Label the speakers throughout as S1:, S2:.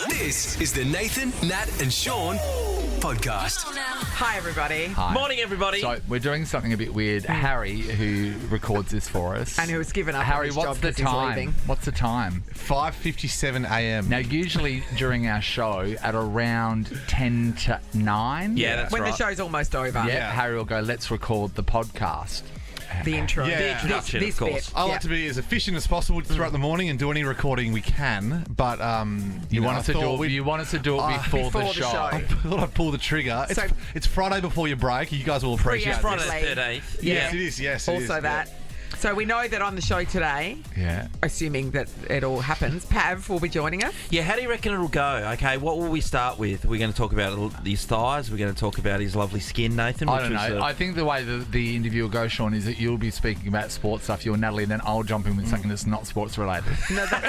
S1: This is the Nathan, Nat and Sean podcast.
S2: Hi, everybody.
S3: Hi.
S4: Morning, everybody.
S3: So we're doing something a bit weird. Harry, who records this for us,
S2: And who's given up
S3: Harry,
S2: his
S3: what's
S2: job
S3: the
S2: 'cause he's
S3: time?
S2: leaving.
S3: What's the time?
S5: 5:57 a.m.
S3: Now, usually during our show at around 10 to 9.
S4: Yeah, that's
S2: When
S4: right.
S2: the show's almost over.
S3: Yeah, Harry will go, let's record the podcast.
S2: The intro.
S5: Yeah. The
S4: introduction,
S2: this
S4: of course.
S2: bit.
S5: I like to be as efficient as possible throughout the morning and do any recording we can, but
S3: You want
S5: I
S3: us to do
S5: thought
S3: it? You want us to do it before the show?
S5: I thought I'd pull the trigger.
S2: So-
S5: It's Friday before your break. You guys will appreciate
S2: Pre-effort.
S5: this.
S4: Friday the 13th.
S5: Yes, it is. Yes, it is.
S2: Also that. So we know that on the show today,
S3: Yeah.
S2: assuming that it all happens, Pav will be joining us.
S4: Yeah, how do you reckon it'll go? Okay, what will we start with? We're going to talk about his thighs. We're going to talk about his lovely skin, Nathan.
S3: I
S4: which
S3: don't
S4: was,
S3: know. I think the way the interview will go, Sean, is that you'll be speaking about sports stuff, you and Natalie, and then I'll jump in with something that's not sports related.
S2: No, that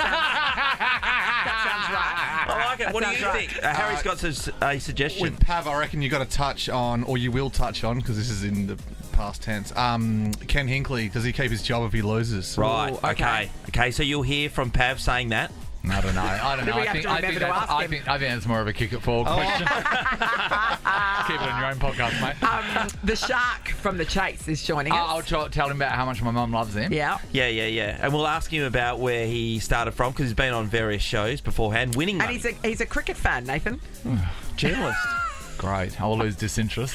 S2: sounds right.
S4: I like it. What do you
S2: That sounds
S4: think? Harry's got a suggestion.
S5: With Pav, I reckon you got to touch on, or you will touch on, because this is in the past tense. Ken Hinkley, does he keep his job if he loses?
S4: Right,
S2: Ooh,
S4: okay. Okay, so you'll hear from Pav saying that.
S3: I don't know.
S2: Do we have to remember to ask him?
S3: I think that's more of a kick it forward question. Keep it on your own podcast, mate.
S2: The shark from The Chase is joining us.
S3: I'll tell him about how much my mum loves him.
S2: Yeah.
S4: Yeah. And we'll ask him about where he started from, because he's been on various shows beforehand, winning
S2: And
S4: money.
S2: he's a cricket fan, Nathan.
S4: journalist.
S3: Great. I'll lose disinterest.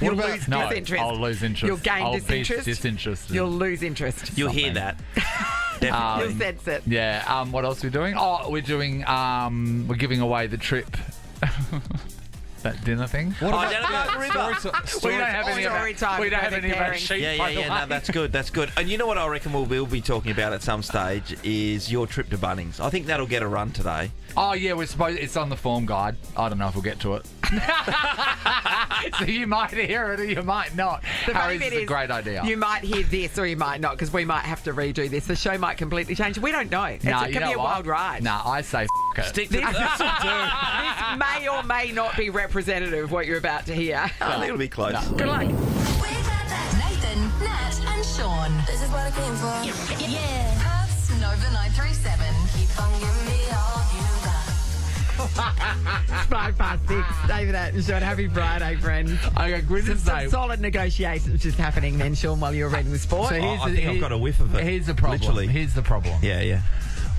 S2: You'll
S5: about-
S2: lose
S3: No,
S2: disinterest.
S3: I'll lose interest.
S2: You'll gain
S3: I'll
S2: disinterest.
S3: be disinterested.
S2: You'll lose interest.
S4: You'll hear
S3: Something.
S4: that. Definitely.
S2: You'll sense it.
S3: Yeah. What else are we doing? Oh, we're doing. We're giving away the trip. That dinner thing.
S5: What
S4: Oh, down at the river.
S3: We don't have any of
S2: Story
S3: that.
S2: time,
S3: We don't have any of that
S2: pairing.
S3: sheep.
S4: Yeah,
S3: by the way.
S4: no, that's good, that's good. And you know what I reckon we'll be talking about at some stage is your trip to Bunnings. I think that'll get a run today.
S3: Oh yeah, we're supposed. It's on the form guide. I don't know if we'll get to it. So you might hear it or you might not.
S2: The funny
S3: Harry's
S2: bit
S3: is a
S2: is
S3: great idea.
S2: You might hear this or you might not, because we might have to redo this. The show might completely change. We don't know. It
S3: Nah,
S2: could
S3: you know
S2: be a
S3: what?
S2: wild ride.
S3: Nah, I say it.
S4: Stick to
S2: This may or may not be representative of what you're about to hear.
S4: I think it'll be close.
S2: Good luck.
S6: Nathan, Nat, and Sean. This is what I came for. Yeah. Puffs Nova 937. Keep on giving me all you got.
S2: 6:05. David and Sean, happy Friday, friends.
S3: Okay, good to say.
S2: Some solid negotiations just happening then, Sean, while you were reading the sport.
S3: So
S4: I think I've got a whiff of it.
S3: Here's the problem.
S4: Literally.
S3: Here's the problem.
S4: Yeah.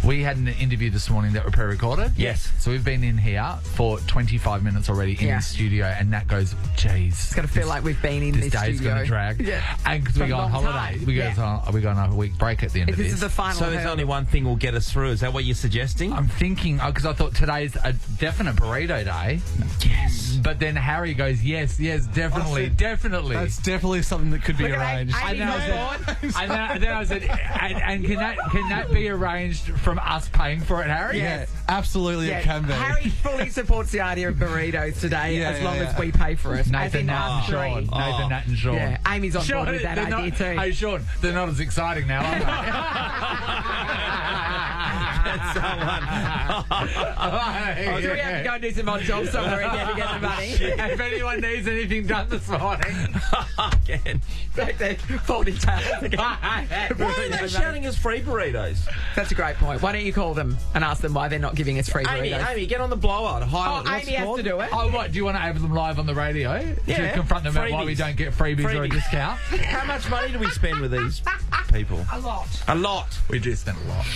S3: We had an interview this morning that we pre-recorded.
S4: Yes.
S3: So we've been in here for 25 minutes already in
S2: Yeah.
S3: the studio, and Nat goes, "Jeez,
S2: It's going to feel like we've been in
S3: this
S2: this
S3: day's
S2: studio.
S3: going to drag."
S2: Yeah.
S3: And because
S2: For
S3: we
S2: a
S3: go on
S2: long
S3: holiday,
S2: time.
S3: we go
S2: Yeah.
S3: we're going on a week break at the end of
S2: This
S3: this.
S2: is the final
S4: So there's
S2: hurdle.
S4: only one thing will get us through. Is that what you're suggesting?
S3: I'm thinking, because I thought today's a definite burrito day.
S4: Yes.
S3: But then Harry goes, yes, definitely, definitely.
S5: That's definitely something that could be
S2: Look at
S5: arranged.
S2: Amy.
S3: And then I said, and can that be arranged from us paying for it, Harry?
S2: Yes.
S5: Absolutely,
S2: Yeah,
S5: it can be.
S2: Harry fully supports the idea of burritos today,
S5: Yeah,
S2: as long
S5: yeah,
S2: as
S5: yeah.
S2: we pay for it. As
S3: Nathan,
S2: in
S3: Nat,
S2: us
S3: and
S2: three.
S3: Sean. Nathan, Nat, and Sean.
S2: Yeah, Amy's on board with that
S3: they're
S2: idea
S3: not,
S2: too.
S3: Hey, Sean, they're not as exciting now, are they?
S2: Do we have to go and do some odd jobs somewhere in there to get the money?
S3: If anyone needs anything done this morning,
S4: Again.
S2: Back there, folding tails again.
S4: Why are they shouting us free burritos?
S2: That's a great point. Why don't you call them and ask them why they're not giving us free burritos?
S4: Amy, get on the blower.
S2: Oh, Amy has to do it.
S3: oh, what? Do you want to have them live on the radio to
S4: Yeah,
S3: confront them about why we
S4: freebies.
S3: don't get freebies or a
S4: Freebies.
S3: discount?
S4: How much money do we spend with these people?
S2: A lot.
S4: A lot.
S3: We do spend a lot.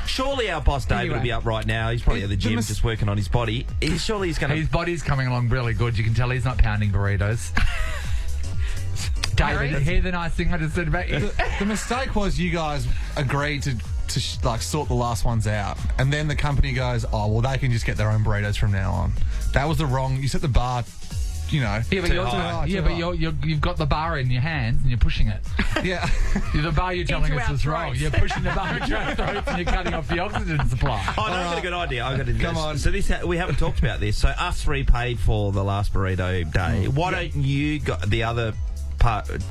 S4: Surely our boss David
S2: Anyway.
S4: will be up right now. He's probably at the gym just working on his body. Surely he's going
S3: His
S4: to...
S3: body's coming along really good. You can tell he's not pounding burritos. David, hear the nice thing I just said about you.
S5: The mistake was you guys agreed to sort the last ones out, and then the company goes, "Oh, well, they can just get their own burritos from now on." That was the wrong. You set the bar,
S3: Yeah, but,
S5: Too high.
S3: you've got the bar in your hands and you're pushing it.
S5: Yeah.
S3: The bar you're telling
S2: Into
S3: us
S2: our
S3: is wrong.
S2: throats.
S3: You're pushing the bar into our throats and you're cutting off the oxygen supply.
S4: Oh, no, I've got a good idea. I've got to do
S5: Come
S4: this.
S5: on.
S4: So we haven't talked about this. So us three paid for the last burrito day. Why don't you got the other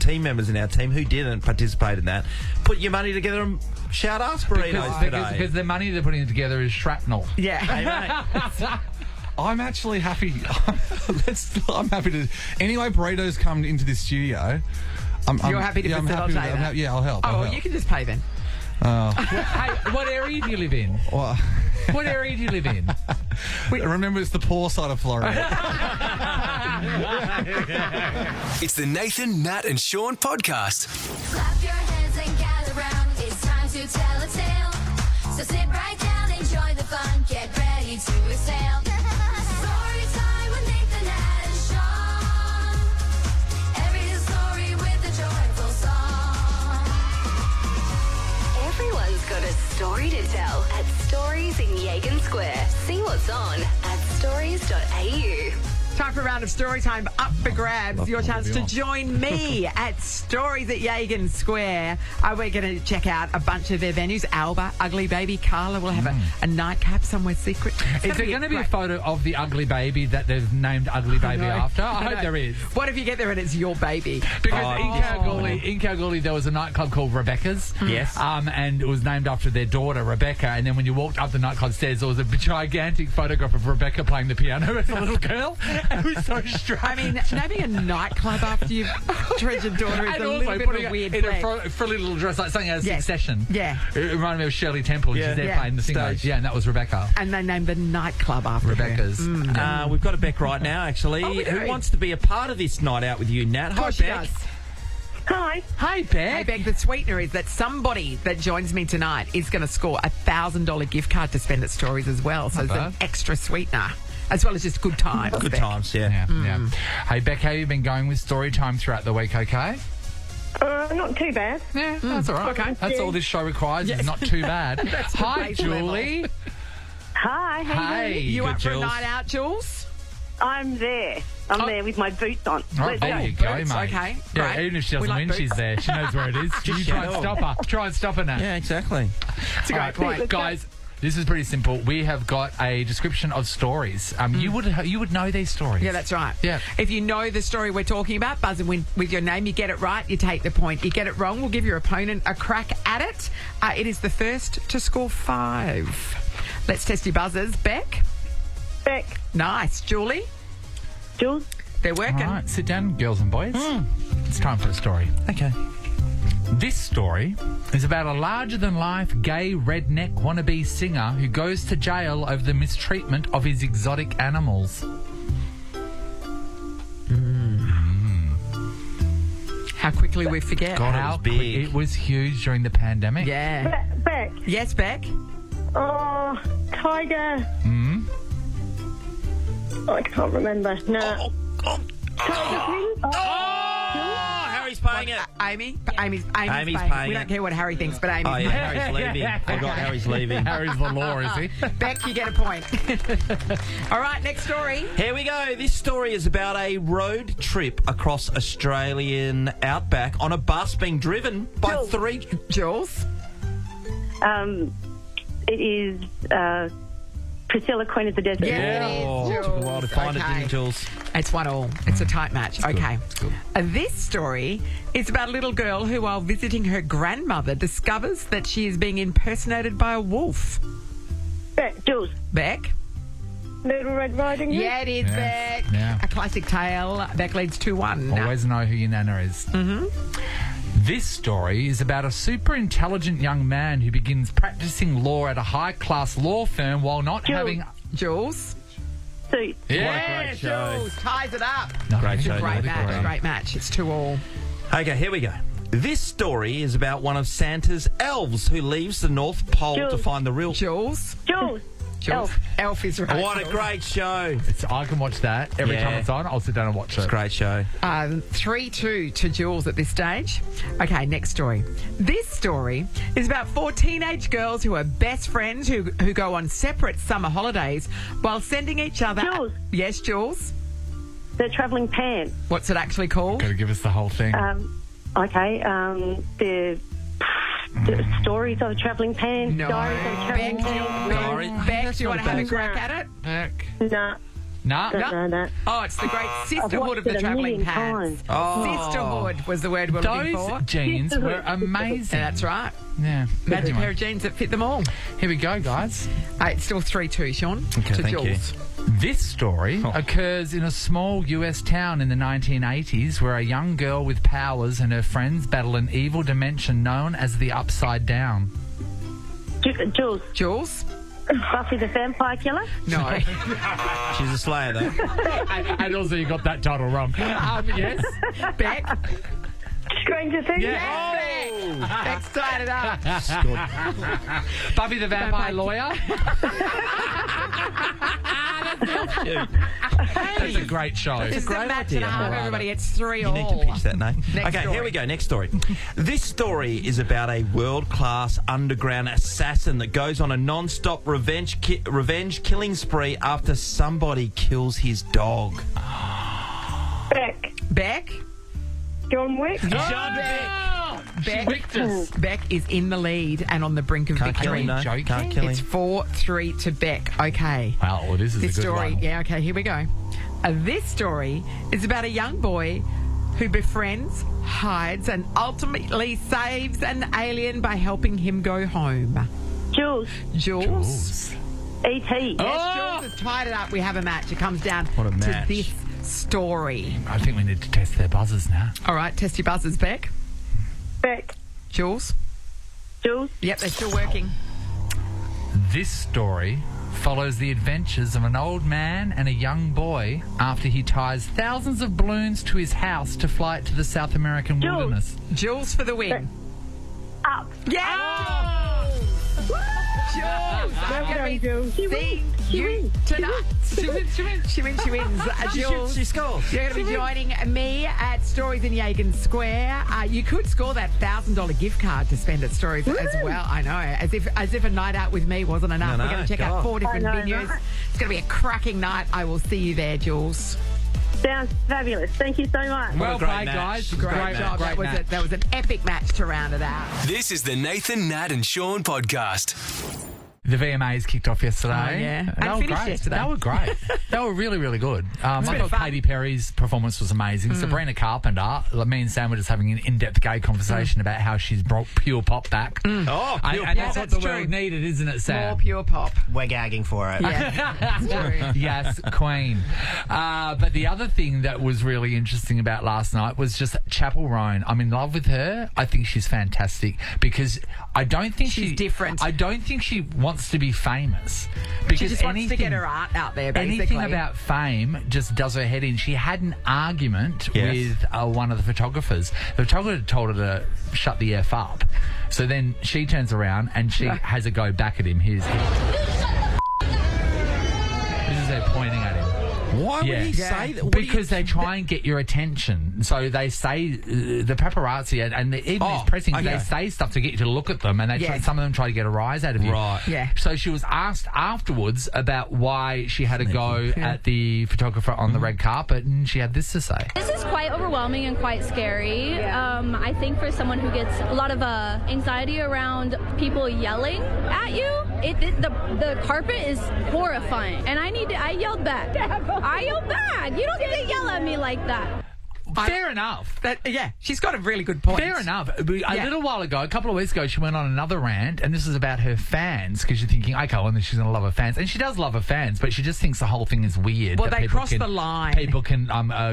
S4: team members in our team who didn't participate in that put your money together and shout us burritos today?
S3: Because the money they're putting together is shrapnel.
S2: Yeah.
S4: Hey, mate.
S5: I'm actually happy. I'm happy to. Anyway, burritos come into this studio.
S2: You're happy to facilitate that?
S5: Yeah, I'll help.
S2: Oh, well, you can just pay then.
S3: Hey, what area do you live in?
S5: Well,
S3: What area do you live in?
S5: Remember, it's the poor side of Florida.
S1: It's the Nathan, Nat and Sean podcast.
S6: Clap your hands and gather round. It's time to tell a tale. So sit right down, enjoy the fun, get ready to exhale. Story time with Nathan, Nat and Sean. Every story with a joyful song. Everyone's got a story to tell at Stories in Yagan Square. See what's on at stories.au.
S2: Time for a round of story time up for grabs. Your chance to join me at Stories at Yagan Square. We're going to check out a bunch of their venues. Alba, Ugly Baby, Carla will have a nightcap somewhere secret.
S3: Is there going to be a photo of the ugly baby that they've named Ugly Baby after? I hope there is.
S2: What if you get there and it's your baby?
S3: Because in Kalgoorlie there was a nightclub called Rebecca's.
S4: Yes.
S3: And it was named after their daughter, Rebecca. And then when you walked up the nightclub stairs, there was a gigantic photograph of Rebecca playing the piano as a little girl. It was so strange.
S2: I mean, naming a nightclub after your treasured daughter is
S3: And
S2: a
S3: also
S2: little bit
S3: putting
S2: of a weird
S3: in a
S2: flex.
S3: frilly little dress, like something out of
S2: Yes.
S3: Succession.
S2: Yeah.
S3: It reminded me of Shirley Temple.
S4: Yeah.
S3: She's there
S2: Yeah.
S3: playing the singers.
S4: Stage.
S3: Yeah, and that was Rebecca.
S2: And they named the nightclub after
S3: Rebecca's.
S2: her.
S4: We've got a Beck right now, actually.
S2: Oh, we do.
S4: Who wants to be a part of this night out with you, Nat?
S2: Of
S4: Hi,
S2: course she
S4: Beck.
S2: does.
S7: Hi.
S3: Hey, Beck.
S2: Hey, Beck, the sweetener is that somebody that joins me tonight is going to score a $1,000 gift card to spend at Stories as well. So it's an
S3: bad.
S2: extra sweetener, as well as just good times.
S4: Good
S2: Beck.
S4: times, yeah.
S3: Yeah. Hey, Beck, how have you been going with story time throughout the week, okay?
S7: Not too bad.
S3: Yeah, that's all right.
S2: Okay.
S3: That's all this show requires. It's not too bad.
S2: That's the
S3: Hi,
S2: base level.
S3: Julie.
S7: Hi, how you
S3: Hey.
S7: doing?
S2: You
S4: Good,
S2: up for a
S4: Jules.
S2: night out, Jules?
S7: I'm there. I'm there with my boots on.
S3: Oh,
S7: Let's
S3: there
S7: go.
S3: you go,
S2: Boots,
S3: mate.
S2: okay,
S3: Yeah,
S2: great.
S3: even if she
S2: We
S3: doesn't
S2: like
S3: win, she's
S2: boots.
S3: there. She knows where it is. You try and stop her. Try and stop her now.
S4: Yeah, exactly.
S2: It's a great point.
S3: Guys, this is pretty simple. We have got a description of stories. You would know these stories.
S2: Yeah, that's right.
S3: Yeah.
S2: If you know the story we're talking about, buzz in with your name. You get it right, you take the point. You get it wrong, we'll give your opponent a crack at it. It is the first to score 5. Let's test your buzzers. Beck?
S7: Beck.
S2: Nice. Julie?
S7: Jules.
S2: They're working.
S3: All right, sit down, girls and boys. It's time for the story.
S4: Okay.
S3: This story is about a larger-than-life gay redneck wannabe singer who goes to jail over the mistreatment of his exotic animals.
S2: How quickly we forget.
S4: God,
S3: How
S4: it was big.
S3: It was huge during the pandemic.
S2: Yeah.
S7: Beck.
S2: Yes, Beck?
S7: Oh, Tiger. Oh, I can't remember. No. Tiger King?
S4: Oh, Harry's paying it.
S2: Amy? Amy's
S4: Amy's
S2: paying.
S4: paying
S2: We
S4: it.
S2: don't care what Harry thinks, but Amy's
S4: Oh,
S2: paying.
S4: yeah, Harry's leaving. Forgot Harry's leaving.
S3: Harry's the law, is he?
S2: Beck, you get a point. All right, next story.
S4: Here we go. This story is about a road trip across Australian outback on a bus being driven by
S7: Jules.
S4: 3...
S2: Jules?
S7: It is Priscilla, Queen of the Desert.
S2: Yeah. It is,
S4: Oh,
S2: Jules.
S4: took a while to find it,
S2: Okay.
S4: didn't it, Jules?
S2: It's 1-1. It's a tight match. Okay.
S3: good.
S2: This story is about a little girl who, while visiting her grandmother, discovers that she is being impersonated by a wolf.
S7: Beck. Jules.
S2: Beck?
S7: Little Red Riding Hood.
S2: Yeah, it is,
S3: Yeah.
S2: Beck.
S3: Yeah.
S2: A classic tale. Beck leads 2-1.
S3: Always know who your nana is. This story is about a super intelligent young man who begins practicing law at a high-class law firm while not
S7: Jules.
S3: having...
S2: Jules?
S7: Suit.
S2: Yeah,
S4: great show.
S2: Jules ties it up.
S4: Great
S2: It's
S4: show.
S2: a great
S4: Nathan.
S2: match. Great match. It's 2-2.
S4: Okay, here we go. This story is about one of Santa's elves who leaves the North Pole to
S7: Jules.
S4: find the real...
S2: Jules?
S7: Jules.
S2: Jules. Elf is right.
S4: What a
S2: Jules.
S4: great show.
S3: I can watch that every
S4: Yeah.
S3: time it's on. I'll sit down and watch it.
S4: Great show.
S2: 3-2 to Jules at this stage. Okay, next story. This story is about 4 teenage girls who are best friends who go on separate summer holidays while sending each other...
S7: Jules.
S2: Yes, Jules?
S7: The Travelling Pan.
S2: What's it actually called?
S3: Got to give us the whole thing.
S7: The stories of a Travelling Pan.
S2: No.
S7: Diaries of a Travelling Pan.
S2: Beck, do you want to have a
S7: bad.
S2: crack at it?
S3: Heck.
S7: No.
S3: Nah.
S7: No.
S2: Oh, it's the great
S7: I've
S2: sisterhood
S7: watched
S2: of the
S7: it a
S2: Travelling
S7: million
S2: Pans.
S7: times.
S4: Oh.
S2: Sisterhood was the word we're looking for.
S3: Those jeans were amazing.
S2: Yeah, that's right.
S3: Yeah.
S2: Magic
S3: Anyway,
S2: pair of jeans that fit them all.
S3: here we go, guys.
S2: It's still 3-2, Sean.
S4: Okay,
S2: to
S4: thank you.
S2: Jules.
S3: This story occurs in a small US town in the 1980s where a young girl with powers and her friends battle an evil dimension known as the Upside Down.
S7: Jules.
S2: Jules?
S7: Buffy the Vampire Killer?
S2: No.
S4: She's a slayer, though.
S3: And also you got that title wrong. Yes.
S2: Beck?
S7: Stranger Things?
S2: Beck's tied it up.
S3: Buffy the Vampire Lawyer. That's a great show.
S2: This is a
S4: great
S2: match
S4: idea.
S2: and a half, everybody. It's 3
S4: You
S2: all.
S4: need to pitch that name.
S2: Next
S4: Okay,
S2: story.
S4: here we go. Next story. This story is about a world-class underground assassin that goes on a non-stop revenge killing spree after somebody kills his dog.
S7: Beck.
S2: Beck?
S7: John Wick?
S2: John Beck.
S3: Wicked us.
S2: Beck is in the lead and on the brink of
S4: Can't kill
S2: victory.
S4: him, no.
S3: Joking?
S4: Can't kill him.
S2: It's 4-3 to Beck. Okay.
S3: Wow, well, this is
S2: This
S3: a good
S2: story,
S3: one.
S2: yeah, okay, here we go. This story is about a young boy who befriends, hides, and ultimately saves an alien by helping him go home.
S7: Jules.
S2: Jules?
S7: E.T.
S2: Yes, Jules has tied it up. We have a match. It comes down
S4: What a
S2: to
S4: match.
S2: this story.
S3: I think we need to test their buzzers now.
S2: All right, test your buzzers, Beck.
S7: Beck.
S2: Jules?
S7: Jules.
S2: Yep, they're still working.
S3: This story follows the adventures of an old man and a young boy after he ties thousands of balloons to his house to fly it to the South American
S7: Jules.
S3: wilderness.
S2: Jules for the win.
S7: Up.
S2: Yeah! Jules! I'm
S7: Well
S2: going
S7: done,
S2: to
S7: Jules.
S2: be
S7: She
S2: seeing
S7: wins. She
S2: you
S7: wins.
S2: tonight. She wins. Jules.
S4: She scores.
S2: You're going to be joining me at Stories in Yagan Square. You could score that $1,000 gift card to spend at Stories as well. I know, as if a night out with me wasn't enough.
S4: No,
S2: We're going to check
S4: God.
S2: out 4 different
S7: I know,
S2: venues.
S7: right?
S2: It's going to be a cracking night. I will see you there, Jules.
S7: Sounds fabulous. Thank you so much.
S3: Well
S4: great
S3: played,
S4: match.
S3: guys.
S2: Great job.
S3: Great match.
S2: That was an epic match to round it out.
S1: This is the Nathan, Nat and Sean podcast.
S3: The VMAs kicked off yesterday.
S2: Oh, yeah.
S3: They
S2: And
S3: were
S2: finished
S3: great.
S2: yesterday.
S3: They were great. They were really, really good. I
S2: been
S3: thought
S2: fun.
S3: Katy Perry's performance was amazing. Sabrina Carpenter, me and Sam were just having an in-depth gay conversation about how she's brought pure pop back.
S4: Oh,
S3: And
S2: Yeah,
S3: that's what
S2: that's
S3: the
S2: true.
S3: world needed, isn't it, Sam?
S2: More pure pop.
S8: We're gagging for it.
S2: Yeah, that's true.
S3: Yes, Queen. But the other thing that was really interesting about last night was just Chappell Roan. I'm in love with her. I think she's fantastic because I don't think
S2: She's different.
S3: I don't think she wants to be famous because
S2: She just wants to get her art out there, basically.
S3: anything about fame just does her head in. She had an argument
S4: Yes.
S3: with one of the photographers. The photographer told her to shut the F up. So then she turns around and she has a go back at him. This is her pointing at him.
S4: Why would he say that? What do you-
S3: Because they try and get your attention. So they say, the paparazzi and even these pressing,
S4: okay.
S3: they say stuff to get you to look at them, and some of them try to get a rise out of you.
S4: Right.
S2: Yeah.
S3: So she was asked afterwards about why she had a go at the photographer on the red carpet, and she had this to say.
S9: This is quite overwhelming and quite scary. I think for someone who gets a lot of anxiety around people yelling at you, the carpet is horrifying. And I yelled back. I yelled back. You don't get to yell at me like that.
S3: Fair enough.
S2: She's got a really good point.
S3: Fair enough. A little while ago, a couple of weeks ago, she went on another rant, and this is about her fans, because you're thinking, okay, well, then she's going to love her fans. And she does love her fans, but she just thinks the whole thing is weird.
S2: Well,
S3: that
S2: they
S3: people
S2: crossed the line.
S3: People can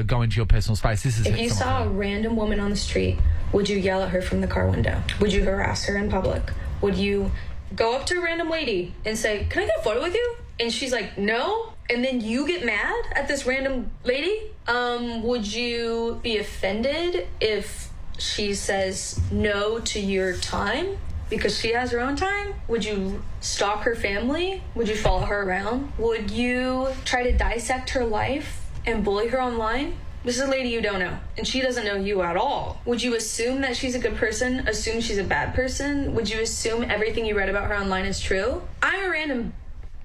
S3: go into your personal space. This is
S10: If you saw a random woman on the street, would you yell at her from the car window? Would you harass her in public? Would you go up to a random lady and say, "Can I get a photo with you?" And she's like, "No." And then you get mad at this random lady? Would you be offended if she says no to your time because she has her own time? Would you stalk her family? Would you follow her around? Would you try to dissect her life and bully her online? This is a lady you don't know, and she doesn't know you at all. Would you assume that she's a good person, assume she's a bad person? Would you assume everything you read about her online is true? I'm a random,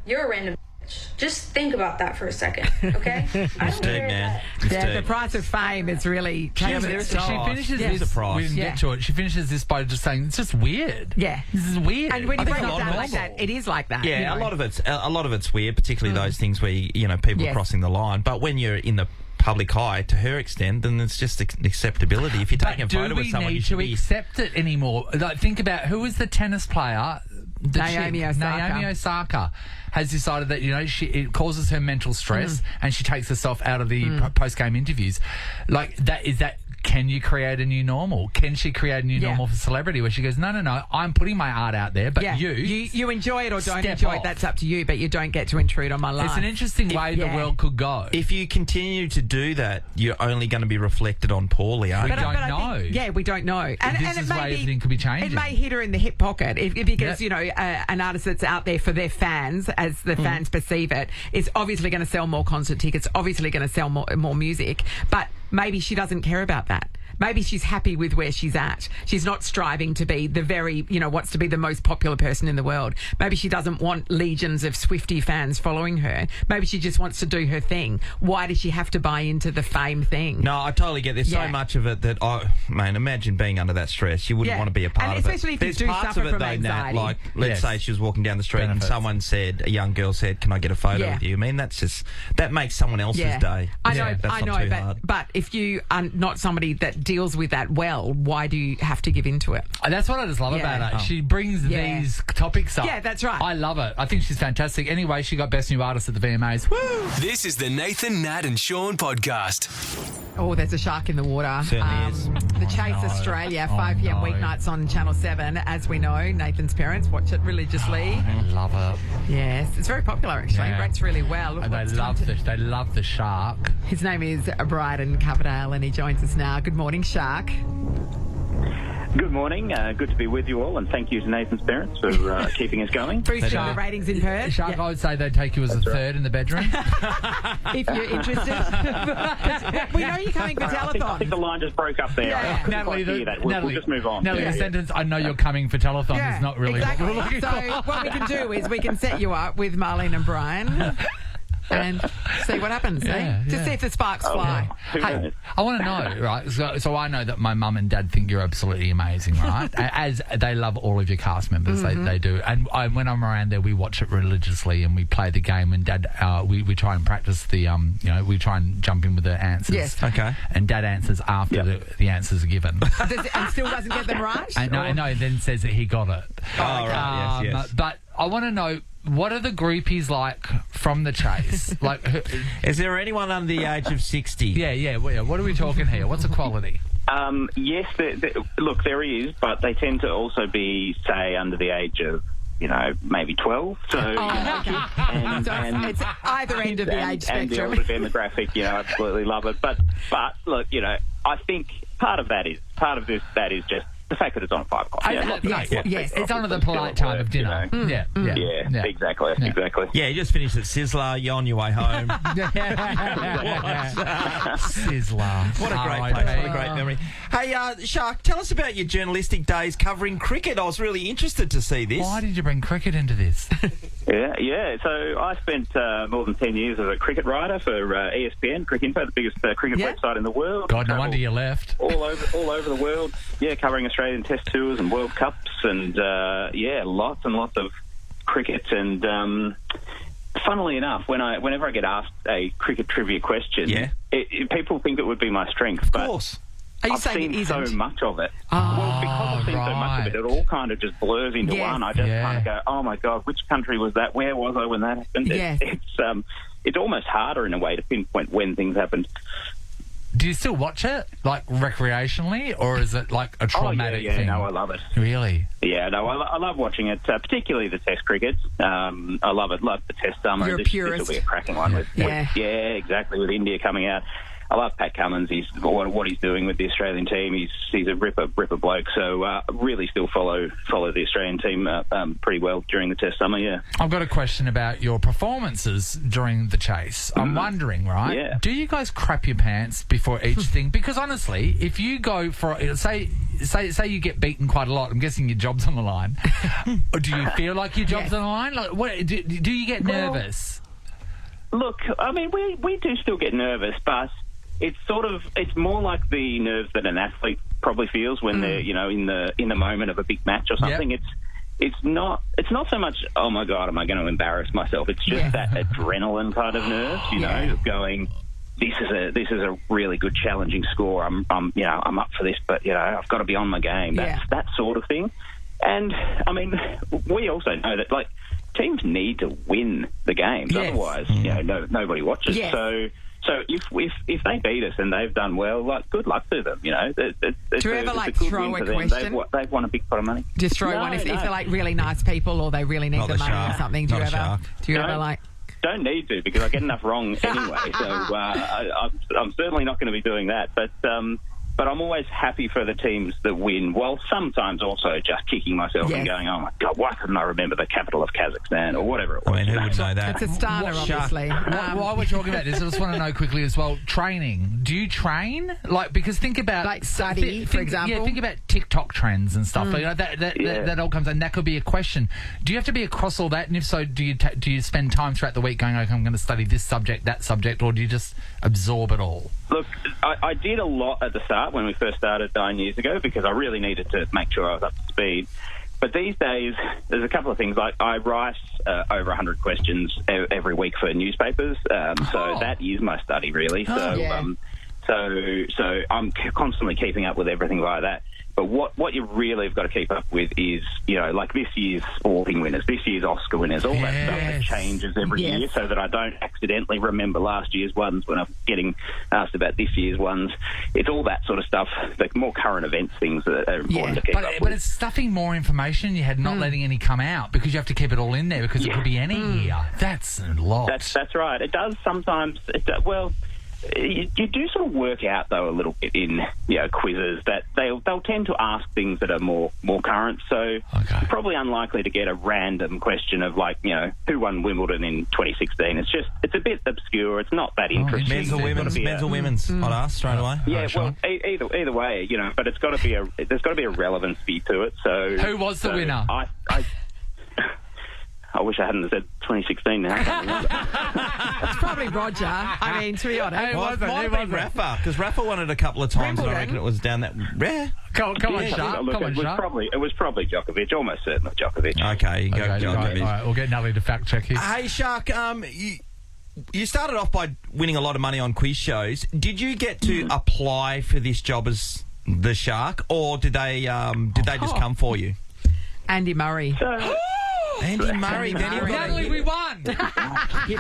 S10: you're a random bitch. Just think about that for a second, okay?
S4: It's deep, man. It's
S2: Yeah, the
S4: deep.
S2: price of fame is really
S3: She
S2: changing its toll.
S3: finishes
S4: There's
S3: this.
S4: a price.
S3: We didn't get to it. She finishes this by just saying it's just weird.
S2: Yeah.
S3: This is weird.
S2: And when you
S4: I think
S2: break it
S4: a lot
S2: down
S4: of
S2: like
S4: it's-
S2: that, it is like that.
S4: Yeah,
S2: you know.
S4: a lot of it's weird, particularly those things where people
S2: Yes.
S4: crossing the line. But when you're in the public eye, to her extent, then it's just acceptability. If you're taking a
S3: do
S4: photo
S3: we
S4: with someone,
S3: need
S4: you
S3: to
S4: should be.
S3: accept it anymore? Like, think about who is the tennis player. The
S2: Naomi
S3: chick,
S2: Osaka.
S3: Naomi Osaka has decided that it causes her mental stress, and she takes herself out of the post-game interviews. Like that can you create a new normal? Can she create a new normal for celebrity where she goes, no, I'm putting my art out there, but
S2: you enjoy it or don't
S3: step
S2: enjoy it,
S3: off.
S2: that's up to you, but you don't get to intrude on my life.
S3: It's an interesting way the world could go.
S4: If you continue to do that, you're only going to be reflected on poorly, aren't you?
S3: don't
S2: I
S3: know.
S2: think, we don't know. And
S3: This is where everything could be changing.
S2: It may hit her in the hip pocket because, an artist that's out there for their fans, as the fans perceive it, is obviously going to sell more concert tickets, obviously going to sell more music, but maybe she doesn't care about that. Maybe she's happy with where she's at. She's not striving to be the very, wants to be the most popular person in the world. Maybe she doesn't want legions of Swiftie fans following her. Maybe she just wants to do her thing. Why does she have to buy into the fame thing?
S4: No, I totally get there's so much of it that, imagine being under that stress. You wouldn't want to be a part
S2: and
S4: of it.
S2: especially if
S4: there's
S2: you do
S4: parts
S2: suffer
S4: of it,
S2: from
S4: though, Nat,
S2: anxiety.
S4: like, let's say she was walking down the street and someone said, a young girl said, can I get a photo with you? I mean, that makes someone else's day.
S2: I know,
S4: That's not too hard.
S2: but if you are not somebody that deals with that well, why do you have to give into it?
S3: That's what I just love about her. She brings these topics up.
S2: Yeah, that's right.
S3: I love it. I think she's fantastic. Anyway, she got Best New Artist at the VMAs. Woo!
S1: This is the Nathan, Nat and Sean podcast.
S2: Oh, there's a shark in the water.
S4: Certainly is.
S2: The Chase Australia, 5 p.m. weeknights on Channel 7. As we know, Nathan's parents watch it religiously.
S3: I love it.
S2: Yes, it's very popular actually.
S3: Yeah.
S2: Rates really well.
S3: And they love the shark.
S2: His name is Bryden Coverdale and he joins us now. Good morning, Shark.
S8: Good morning. Good to be with you all, and thank you to Nathan's parents for keeping us going.
S2: Boosting the ratings in Perth.
S3: Shark, I would say they'd take you as a third in the bedroom.
S2: If you're interested. We know you're coming for telethon.
S8: I think the line just broke up there. I couldn't quite hear that. We'll just move on.
S3: Natalie, the sentence, I know you're coming for telethon is not really
S2: exactly.
S3: what we're looking
S2: So
S3: for.
S2: what we can do is we can set you up with Marlene and Brian and see what happens, to see if the sparks fly.
S3: Hey, I want to know, right? So I know that my mum and dad think you're absolutely amazing, right? As they love all of your cast members, they do. And when I'm around there, we watch it religiously and we play the game. And Dad, we try and practice the, we try and jump in with the answers.
S2: Yes.
S4: Okay.
S3: And Dad answers after the answers are given.
S2: And still doesn't get them right?
S3: No, then says that he got it.
S4: Oh, right. Yes.
S3: But I want to know, what are the groupies like from the Chase?
S4: Is there anyone under the age of 60?
S3: Yeah. What are we talking here? What's the quality?
S8: Yes, look, there is, but they tend to also be, say, under the age of, maybe 12. So,
S2: it's either end of the age
S8: and the
S2: spectrum.
S8: older demographic, absolutely love it. But look, I think part of that is just the fact that it's on at 5 o'clock.
S2: Yes,
S3: it's on at the polite time of dinner. Yeah,
S8: exactly.
S4: Yeah, you just finished at Sizzler, you're on your way home.
S3: Sizzler.
S4: What a great place, what a great memory. Hey, Shark, tell us about your journalistic days covering cricket. I was really interested to see this.
S3: Why did you bring cricket into this?
S8: Yeah. So I spent more than 10 years as a cricket writer for ESPN, Cricinfo, the biggest cricket website in the world.
S3: God, no wonder you left.
S8: All over the world. Yeah, covering Australian Test tours and World Cups, and lots and lots of cricket. And funnily enough, whenever I get asked a cricket trivia question, people think it would be my strength.
S4: Of course.
S2: Are you
S8: I've
S2: saying
S8: seen
S2: it
S8: so
S2: isn't?
S8: much of it.
S3: Oh,
S8: Because I've seen so much of it, it all kind of just blurs into one. I just kind of go, oh my God, which country was that? Where was I when that happened?
S2: Yes.
S8: It's almost harder in a way to pinpoint when things happened.
S3: Do you still watch it, like recreationally, or is it like a traumatic thing?
S8: No, I love it.
S3: Really?
S8: Yeah, no, I love watching it, particularly the Test cricket. I love it. Love the Test summer.
S2: You're a
S8: this
S2: purist.
S8: will be a cracking one. With exactly. With India coming out. I love Pat Cummins. He's what he's doing with the Australian team. He's a ripper bloke. So really still follow the Australian team pretty well during the Test summer. Yeah.
S3: I've got a question about your performances during the Chase. I'm wondering, right?
S8: Yeah.
S3: Do you guys crap your pants before each thing? Because honestly, if you go for say you get beaten quite a lot, I'm guessing your job's on the line. Or do you feel like your job's on the line? Like, what do you get nervous?
S8: Look, I mean, we do still get nervous, but it's more like the nerves that an athlete probably feels when they're in the moment of a big match or something.
S3: Yep.
S8: It's not so much, oh my God, am I going to embarrass myself? It's just that adrenaline kind of nerves, of going, this is a really good challenging score. I'm up for this, but I've got to be on my game. That's that sort of thing. And I mean, we also know that teams need to win the games, otherwise nobody watches.
S2: Yes.
S8: So if they beat us and they've done well, like, good luck to them. You know,
S2: Do you ever like throw a question?
S8: They've won a big pot of money.
S2: Just throw one if they're like really nice people or they really need the money or something. Do you ever like?
S8: Don't need to, because I get enough wrong anyway. So I'm certainly not going to be doing that. But I'm always happy for the teams that win, while sometimes also just kicking myself and going, oh, my God, why couldn't I remember the capital of Kazakhstan or whatever it was?
S4: I mean, who would know that?
S2: It's a starter, obviously.
S3: While we're talking about this, I just want to know quickly as well, training. Do you train? Like, because think about...
S2: Like study, for example?
S3: Yeah, think about TikTok trends and stuff. Like that all comes in. That could be a question. Do you have to be across all that? And if so, do you spend time throughout the week going, okay, I'm going to study this subject, that subject, or do you just absorb it all?
S8: Look, I did a lot at the start when we first started 9 years ago, because I really needed to make sure I was up to speed. But these days, there's a couple of things. Like, I write over 100 questions every week for newspapers, so that is my study, really. So I'm constantly keeping up with everything like that. But what you really have got to keep up with is, you know, like this year's sporting winners, this year's Oscar winners, all that stuff that changes every year, so that I don't accidentally remember last year's ones when I'm getting asked about this year's ones. It's all that sort of stuff, the more current events things that are important to keep up with.
S3: But it's stuffing more information you had, not letting any come out, because you have to keep it all in there, because it could be any year. That's a lot.
S8: That's right. It does sometimes. You do sort of work out, though, a little bit in quizzes that they'll tend to ask things that are more current. So you're probably unlikely to get a random question of, like, you know, who won Wimbledon in 2016. It's a bit obscure. It's not that interesting.
S4: Men's or women's? I'd ask straight away.
S8: Yeah, well, either way, you know. But it's got to be there's got to be a relevancy to it. So
S3: who was the winner?
S8: I wish I hadn't said 2016 now.
S2: It's probably Roger. I mean, to be honest.
S4: It might be Rafa, because Rafa won it a couple of times, and I reckon it was down that...
S3: Come on, Sharp.
S8: It was probably Djokovic, almost certainly Djokovic.
S4: Okay, you go Djokovic.
S3: All right, we'll get Nelly to fact check here.
S4: Hey, Shark, you started off by winning a lot of money on quiz shows. Did you get to apply for this job as the Shark, or did they just come for you?
S2: Andy Murray.
S4: Andy Murray.
S3: Natalie, we won.
S4: Hit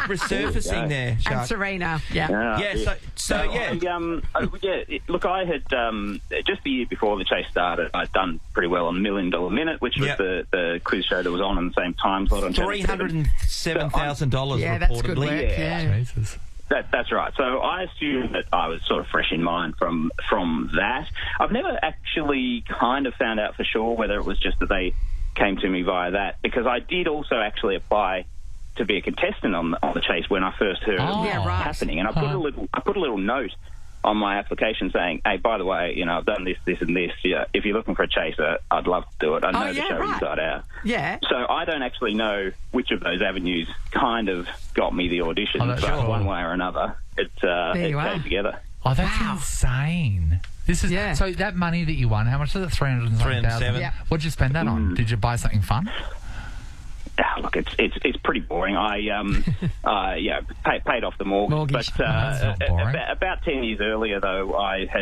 S4: resurfacing there, Shark.
S2: And Serena.
S8: Look, I had just the year before the chase started, I'd done pretty well on $1 Million Minute, which was the quiz show that was on the same time slot on
S4: $307,000 reportedly.
S2: Yeah, that's good work. Yeah.
S3: Jesus.
S8: That's right. So I assumed that I was sort of fresh in mind from that. I've never actually kind of found out for sure whether it was just that they came to me via that, because I did also actually apply to be a contestant on the chase when I first heard it was happening, and I put a little note on my application saying, hey, by the way, you know, I've done this, and this. Yeah, if you're looking for a chaser, I'd love to do it. I know the show inside out.
S2: Yeah.
S8: So I don't actually know which of those avenues kind of got me the audition, but one way or another, it came together.
S3: Oh, that's insane. This is so that money that you won. How much is it? 307,000.
S2: Yeah.
S3: What did you spend that on? Did you buy something fun?
S8: Look, it's pretty boring. I paid off the mortgage. But
S3: that's not boring.
S8: About 10 years earlier, though, I'd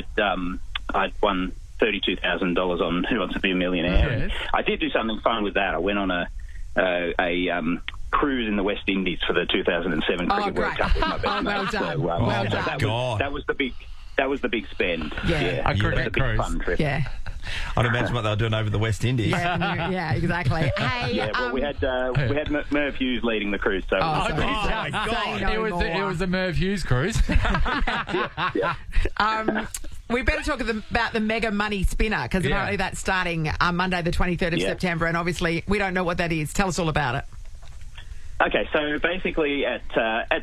S8: won $32,000 on Who Wants to Be a Millionaire.
S3: Yes.
S8: I did do something fun with that. I went on a cruise in the West Indies for the 2007 Cricket World Cup with my best mate.
S2: Well done.
S8: Well
S2: done.
S8: That was the big spend.
S2: Yeah.
S3: A cricket cruise.
S8: Fun trip.
S2: Yeah.
S4: I'd imagine what they were doing over the West Indies.
S2: Yeah, exactly. Hey,
S8: we had Merv Hughes leading the cruise. So
S4: my God.
S3: It was a Merv Hughes cruise.
S2: We better talk about the Mega Money Spinner, because apparently that's starting Monday the 23rd of September, and obviously we don't know what that is. Tell us all about it.
S8: Okay, so basically at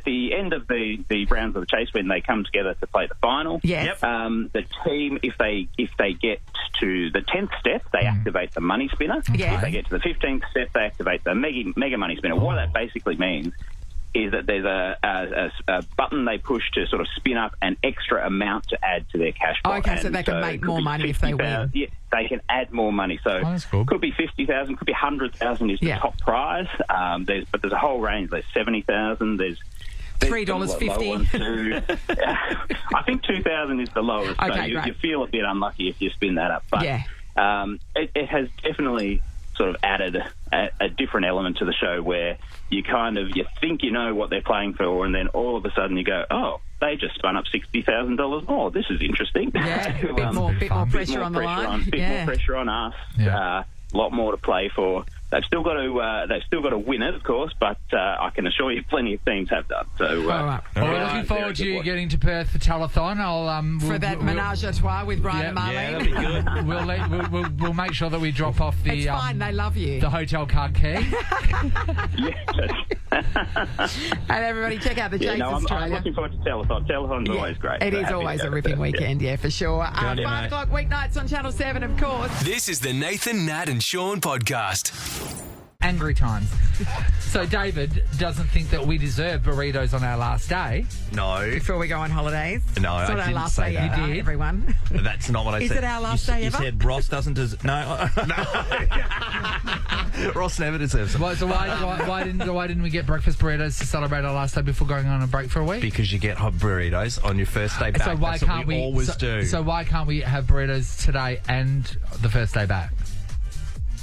S8: the end of the rounds of the chase, when they come together to play the final, the team, if they get to the 10th step, they activate the money spinner.
S2: Yeah.
S8: If they get to the 15th step, they activate the mega money spinner. What that basically means is that there's a button they push to sort of spin up an extra amount to add to their cash pot.
S2: Okay, so they can make more money if they win.
S8: Yeah, they can add more money. So
S3: that's cool.
S8: Could be 50,000, could be 100,000 is the top prize. But there's a whole range. There's 70,000. There's
S2: $3.50.
S8: I think 2,000 is the lowest.
S2: Okay,
S8: so you feel a bit unlucky if you spin that up. But it has definitely sort of added a different element to the show where you think you know what they're playing for, and then all of a sudden you go, oh, they just spun up $60,000 more. This is interesting.
S2: Yeah, a bit more pressure on the line.
S8: Bit more pressure on us.
S3: Yeah.
S8: A lot more to play for. They've still got to win it, of course, but I can assure you, plenty of teams have done. So,
S2: all right.
S3: Well, we're looking forward to you getting to Perth for telethon.
S2: For that menage a trois with Brian and Marlene.
S4: Yeah, that'd be good.
S3: We'll make sure that we drop off the.
S2: It's fine. They love you.
S3: The hotel card key.
S2: And everybody, check out the Chase Australia.
S8: I'm looking forward to telethon. Telethon's always great.
S2: It is always a ripping weekend, for sure. 5 o'clock weeknights on Channel 7, of course.
S1: This is the Nathan, Nat and Sean podcast.
S3: Angry times. So David doesn't think that we deserve burritos on our last day.
S4: No.
S2: Before we go on holidays.
S4: No, I
S2: it's not our
S4: didn't
S2: last
S4: say
S2: day
S4: that.
S2: ever,
S3: You did.
S2: everyone.
S4: That's not what I said.
S2: Is it our last day ever?
S4: You said Ross doesn't deserve... No. Ross never deserves it.
S3: So why didn't we get breakfast burritos to celebrate our last day before going on a break for a week?
S4: Because you get hot burritos on your first day back.
S3: So why
S4: That's
S3: can't
S4: what we always do?
S3: So why can't we have burritos today and the first day back?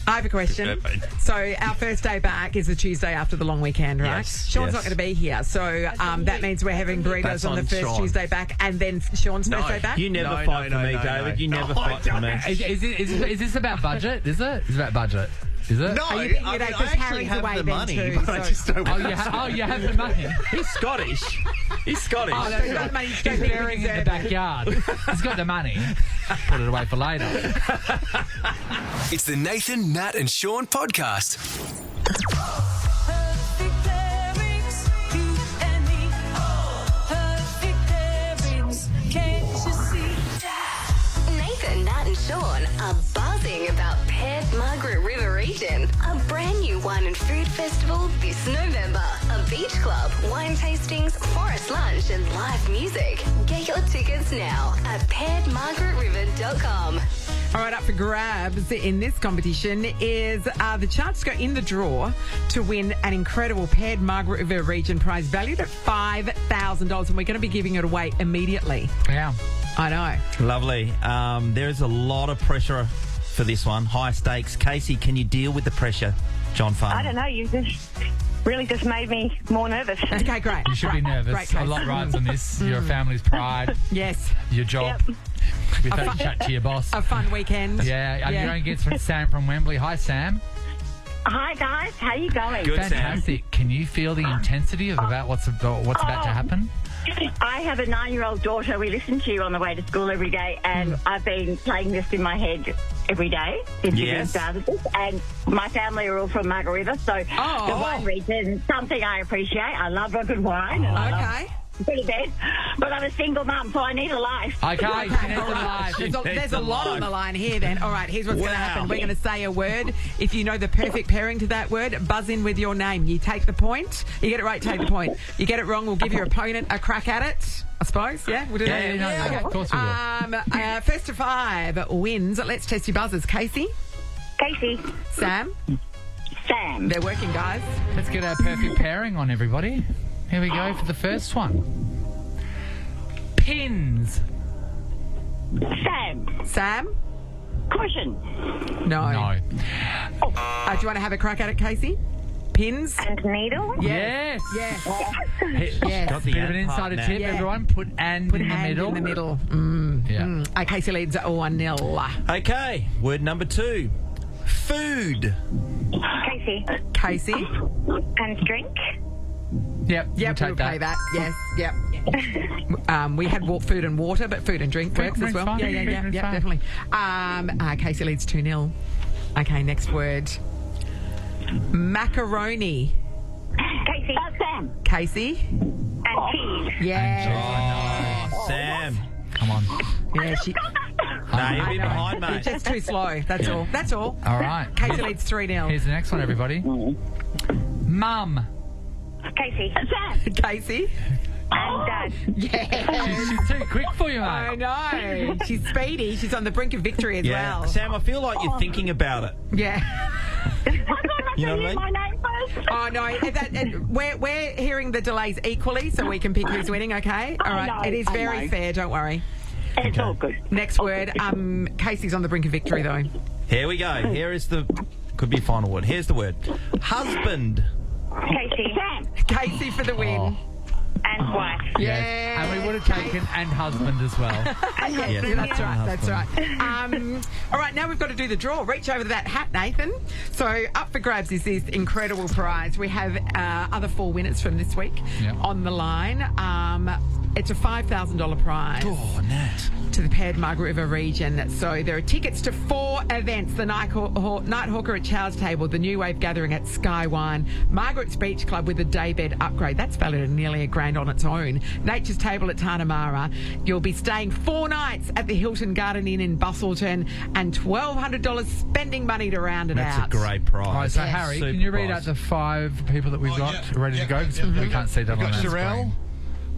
S2: I have a question. So our first day back is the Tuesday after the long weekend, right?
S4: Yes,
S2: Sean's
S4: yes.
S2: not going to be here, so that means we're having burritos
S4: That's
S2: on the
S4: on
S2: first
S4: Sean.
S2: Tuesday back, and then Sean's first day back.
S4: You never fight for me, David. You never fight for me.
S3: Is this about budget? Is it? It's about budget. Is it?
S4: No,
S2: Are you thinking that because Harry's away then too?
S4: but I just don't want
S3: You have the money.
S4: He's Scottish. He's Scottish.
S2: Oh, that's got money
S3: He's burying it in the backyard. He's got the money. Put it away for later.
S1: It's the Nathan, Nat and Sean podcast.
S6: Nathan, Nat and Sean are buzzing about Paired Margaret River Region, a brand new wine and food festival this November. A beach club, wine tastings, forest lunch and live music. Get your tickets now at pairedmargaretriver.com.
S2: All right, up for grabs in this competition is the chance to go in the draw to win an incredible Paired Margaret River Region prize valued at $5,000, and we're going to be giving it away immediately.
S3: Yeah.
S2: I know.
S4: Lovely. There is a lot of pressure for this one. High stakes. Casey, can you deal with the pressure? John Farnham.
S7: I don't know. You just made me more nervous.
S2: Okay, great.
S3: You should be nervous.
S2: Great,
S3: A lot rides on this. Your family's pride.
S2: Yes.
S3: Your job.
S7: Yep.
S3: We thought you'd chat to your boss.
S2: A fun weekend.
S3: Yeah. You're going against Sam from Wembley. Hi, Sam.
S7: Hi guys, how you going?
S4: Good, Sam.
S3: Fantastic. Can you feel the intensity of about what's about to happen?
S7: I have a 9-year-old daughter. We listen to you on the way to school every day, and I've been playing this in my head every day since we've been started this. And my family are all from Margaret River, so the wine region is something I appreciate. I love a good wine. And I love pretty bad, but I'm a single mum, so I need a life.
S3: Okay.
S2: There's a lot on the line here then. All right, here's what's going to happen. We're going to say a word. If you know the perfect pairing to that word, buzz in with your name. You take the point. You get it right, take the point. You get it wrong, we'll give your opponent a crack at it, I suppose. Yeah? We'll do that.
S3: Yeah, of course we will.
S2: First to 5 wins. Let's test your buzzers. Casey?
S7: Casey.
S2: Sam?
S7: Sam.
S2: They're working, guys.
S3: Let's get our perfect pairing on, everybody. Here we go for the first one. Pins.
S7: Sam.
S2: Sam?
S7: Cushion.
S2: No.
S3: No.
S2: Do you want to have a crack at it, Casey? Pins?
S7: And needle.
S3: Yes.
S2: Yes.
S3: Yes.
S4: Got the
S3: Bit of an
S4: and part
S3: insider
S4: now.
S3: tip, everyone. Put and in the
S2: And
S3: middle.
S2: in the middle.
S3: Yeah.
S2: Casey leads 1-0.
S4: Okay, word number 2. Food.
S7: Casey.
S2: Casey?
S7: And drink.
S3: Yep.
S2: Yep,
S3: we'll take
S2: we'll
S3: that.
S2: play that. Yes, yep. We had food and water, but food and drink works as
S3: drink's
S2: well.
S3: fine.
S2: Yeah,
S3: Drink's fine.
S2: definitely. Casey leads 2-0. Okay, next word. Macaroni.
S7: Casey. Sam.
S2: Casey?
S7: And cheese.
S2: Yeah.
S4: Sam.
S3: Come on.
S2: Yeah, she...
S4: No, you're a bit behind,
S2: You're
S4: mate.
S2: just too slow. That's all. That's all.
S3: All right.
S2: Casey leads 3-0.
S3: Here's the next one, everybody. Mum.
S7: Casey. Sam.
S2: Casey?
S7: And Dad.
S2: Yeah.
S3: She's too quick for you,
S2: I
S3: mate.
S2: know. She's speedy. She's on the brink of victory as well.
S4: Sam, I feel like you're thinking about it.
S2: Yeah.
S4: You know what I mean?
S7: My name first.
S2: Oh, no. We're hearing the delays equally so we can pick who's winning, okay? All right.
S7: know,
S2: It is
S7: I
S2: very
S7: know.
S2: fair. Don't worry.
S7: It's all good.
S2: Next word. Casey's on the brink of victory, though.
S4: Here we go. Here is the Could be a final word. Here's the word. Husband.
S7: Casey. Sam.
S2: Casey for the win.
S7: And wife.
S2: Yeah.
S3: And we would have taken and husband as well.
S2: Yes, that's right. That's right. All right, now we've got to do the draw. Reach over that hat, Nathan. So up for grabs is this incredible prize. We have other 4 winners from this week on the line. It's a $5,000 prize.
S4: Oh, Nat.
S2: To the Paired Mug River region. So there are tickets to 4 events. The Night Hawker at Chow's Table, the New Wave Gathering at Sky Wine, Margaret's Beach Club with a daybed upgrade. That's valued at nearly $1,000 on its own. Nature's Table at Tanamara. You'll be staying 4 nights at the Hilton Garden Inn in Bustleton and $1,200 spending money to round it out.
S4: That's a great prize.
S3: All right, so Harry, can you read out the 5 people that we've got ready to go? Because we can't see them
S5: We've
S3: on
S5: got
S3: our
S5: Sherelle.
S3: screen.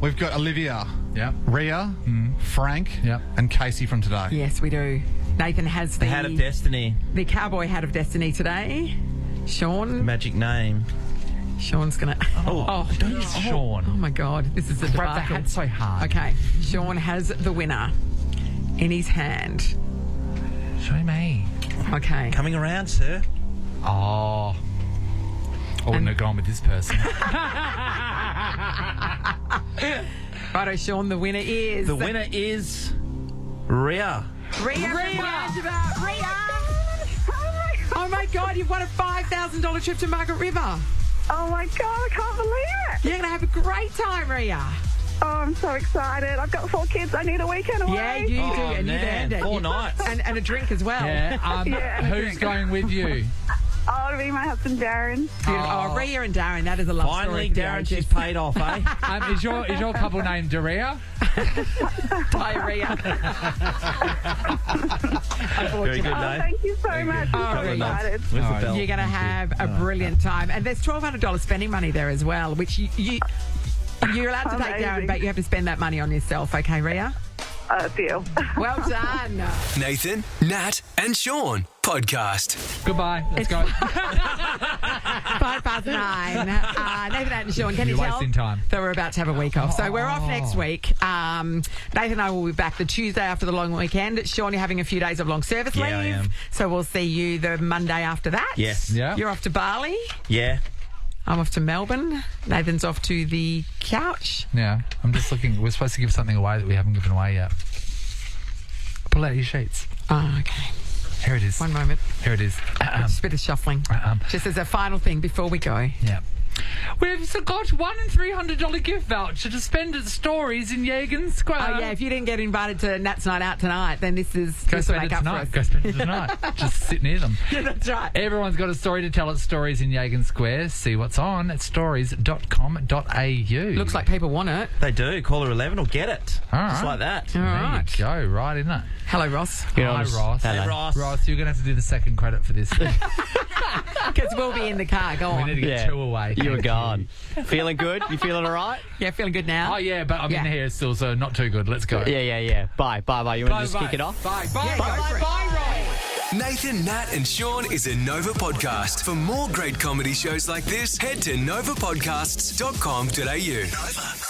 S5: We've got Olivia.
S3: Yep.
S5: Rhea. Frank.
S3: Yep.
S5: And Casey from today.
S2: Yes, we do. Nathan has the
S4: Hat of Destiny.
S2: The cowboy hat of destiny today. Sean.
S4: Magic name.
S2: Sean's going to...
S3: Don't use Sean.
S2: Oh, my God. This is a debacle.
S3: Grab the hat so hard.
S2: Okay. Sean has the winner in his hand.
S3: Show me.
S2: Okay.
S4: Coming around, sir.
S3: Oh. I wouldn't have gone with this person.
S2: Righto, Sean, the winner is...
S4: The winner is Rhea.
S2: Rhea. Oh, my God, you've won a $5,000 trip to Margaret River.
S11: Oh, my God, I can't believe it.
S2: You're going to have a great time, Rhea.
S11: Oh, I'm so excited. I've got 4 kids. I need a weekend away.
S2: Yeah, you do, and you've earned it.
S4: 4 nights.
S2: And a drink as well.
S3: Yeah. Who's going with you?
S11: Oh, it'll be my husband, Darren.
S2: Oh, Rhea and Darren, that is a love
S4: Finally,
S2: story.
S4: Darren, she's paid off, eh?
S3: Is your couple named Daria?
S2: Diarrhea.
S4: Very good,
S11: Oh,
S4: Dave.
S11: thank you so much. I'm so
S2: Rhea.
S11: excited.
S4: With the bell.
S2: You're going to have a brilliant time. And there's $1,200 spending money there as well, which you're allowed to take down,
S11: Amazing.
S2: but you have to spend that money on yourself. Okay, Rhea?
S11: Deal.
S2: Well done.
S1: Nathan, Nat, and Sean podcast.
S3: Goodbye. Let's go.
S2: 9:05. Nathan, and Sean, can you
S3: You're
S2: tell
S3: wasting time.
S2: that we're about to have a week off? So we're off next week. Nathan and I will be back the Tuesday after the long weekend. Sean, you're having a few days of long service leave.
S4: I am.
S2: So we'll see you the Monday after that.
S4: Yes.
S3: Yeah.
S2: You're off to Bali.
S4: Yeah.
S2: I'm off to Melbourne. Nathan's off to the couch.
S3: Yeah. I'm just looking. We're supposed to give something away that we haven't given away yet. Pull out your sheets.
S2: Oh, okay.
S3: Here it is.
S2: One moment.
S3: Here it is.
S2: Just a bit of shuffling. Just as a final thing before we go.
S3: Yeah. We've got $1 and $300 gift voucher to spend at Stories in Yagan Square.
S2: Oh, yeah, if you didn't get invited to Nat's Night Out tonight, then this
S3: Go
S2: will
S3: spend
S2: make
S3: it
S2: up
S3: tonight.
S2: for
S3: Go
S2: us.
S3: spend it tonight. Just sit near them.
S2: Yeah, that's right.
S3: Everyone's got a story to tell at Stories in Yagan Square. See what's on at stories.com.au.
S2: Looks like people want it.
S4: They do. Caller 11 will get it.
S3: All
S4: Just
S3: right.
S4: like that.
S2: All
S3: There
S2: right.
S3: you go. Right in it.
S2: Hello, Ross.
S3: Hi, Ross.
S4: Hey, Ross.
S3: Ross, you're going to have to do the second credit for this.
S2: Because we'll be in the car. Go
S3: We
S2: on.
S3: need to get 2 away.
S12: You were
S3: Thank
S12: gone. Feeling good? You feeling all right?
S2: Yeah, feeling good now?
S3: Oh, yeah, but I'm
S2: Yeah.
S3: in here still, so not too good. Let's go.
S12: Yeah. Bye. You want to just kick it off?
S3: Bye.
S2: Yeah, go for it.
S1: Nathan, Nat, and Sean is a Nova podcast. For more great comedy shows like this, head to novapodcasts.com.au. Nova.